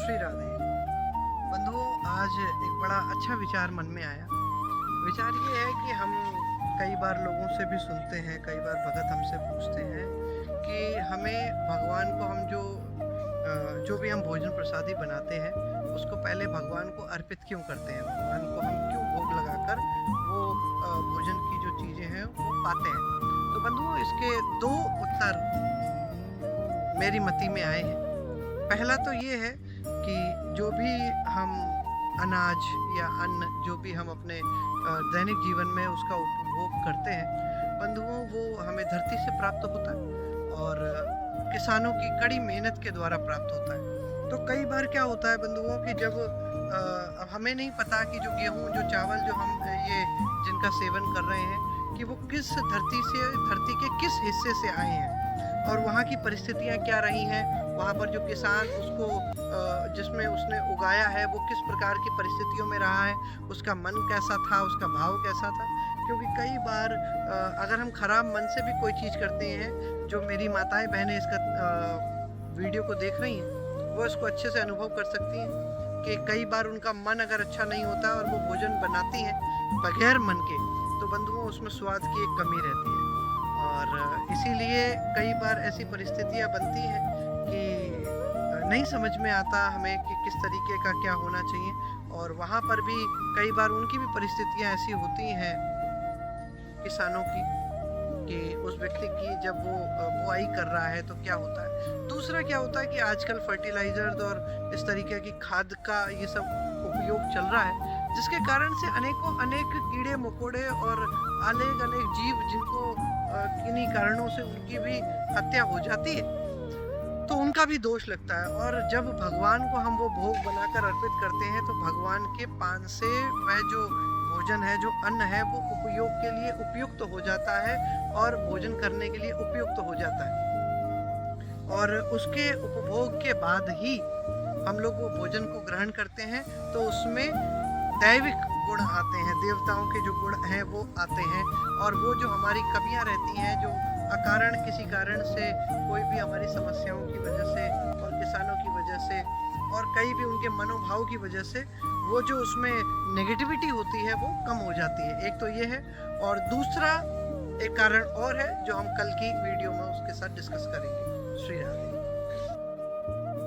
श्री राधे। बंधुओं, आज एक बड़ा अच्छा विचार मन में आया। विचार ये है कि हम कई बार लोगों से भी सुनते हैं, कई बार भगत हमसे पूछते हैं कि हमें भगवान को हम जो भी हम भोजन प्रसादी बनाते हैं उसको पहले भगवान को अर्पित क्यों करते हैं, भगवान को हम क्यों भोग लगाकर वो भोजन की जो चीज़ें हैं वो पाते हैं। तो बंधुओं, इसके दो उत्तर मेरी मति में आए हैं। पहला तो ये है कि जो भी हम अनाज या अन्न जो भी हम अपने दैनिक जीवन में उसका उपभोग करते हैं बंधुओं, वो हमें धरती से प्राप्त होता है और किसानों की कड़ी मेहनत के द्वारा प्राप्त होता है। तो कई बार क्या होता है बंधुओं कि जब हमें नहीं पता कि जो गेहूं, जो चावल जो हम ये जिनका सेवन कर रहे हैं कि वो किस धरती के किस हिस्से से आए हैं और वहाँ की परिस्थितियाँ क्या रही हैं, वहाँ पर जो किसान उसको जिसमें उसने उगाया है वो किस प्रकार की परिस्थितियों में रहा है, उसका मन कैसा था, उसका भाव कैसा था। क्योंकि कई बार अगर हम खराब मन से भी कोई चीज़ करते हैं, जो मेरी माताएं बहनें इसका वीडियो को देख रही हैं वो इसको अच्छे से अनुभव कर सकती हैं कि कई बार उनका मन अगर अच्छा नहीं होता और वो भोजन बनाती हैं बगैर मन के, तो बंधुओं उसमें स्वाद की एक कमी रहती है। और इसीलिए कई बार ऐसी परिस्थितियाँ बनती हैं कि नहीं समझ में आता हमें कि किस तरीके का क्या होना चाहिए, और वहाँ पर भी कई बार उनकी भी परिस्थितियाँ ऐसी होती हैं किसानों की कि उस व्यक्ति की जब वो बुआई कर रहा है तो क्या होता है। दूसरा क्या होता है कि आजकल फर्टिलाइजर और इस तरीके की खाद का ये सब उपयोग चल रहा है, जिसके कारण से अनेक कीड़े मकोड़े और अनेक जीव जिनको किन्हीं कारणों से उनकी भी हत्या हो जाती है, तो उनका भी दोष लगता है। और जब भगवान को हम वो भोग बनाकर अर्पित करते हैं तो भगवान के पान से वह जो भोजन है, जो अन्न है, वो उपयोग के लिए उपयुक्त हो जाता है और भोजन करने के लिए उपयुक्त हो जाता है। और उसके उपभोग के बाद ही हम लोग वो भोजन को ग्रहण करते हैं तो उसमें दैविक गुण आते हैं, देवताओं के जो गुण हैं वो आते हैं। और वो जो हमारी कमियां रहती हैं, जो अकारण किसी कारण से कोई भी हमारी समस्याओं की वजह से और किसानों की वजह से और कई भी उनके मनोभाव की वजह से वो जो उसमें नेगेटिविटी होती है वो कम हो जाती है। एक तो ये है, और दूसरा एक कारण और है जो हम कल की वीडियो में उसके साथ डिस्कस करेंगे। श्री राधे।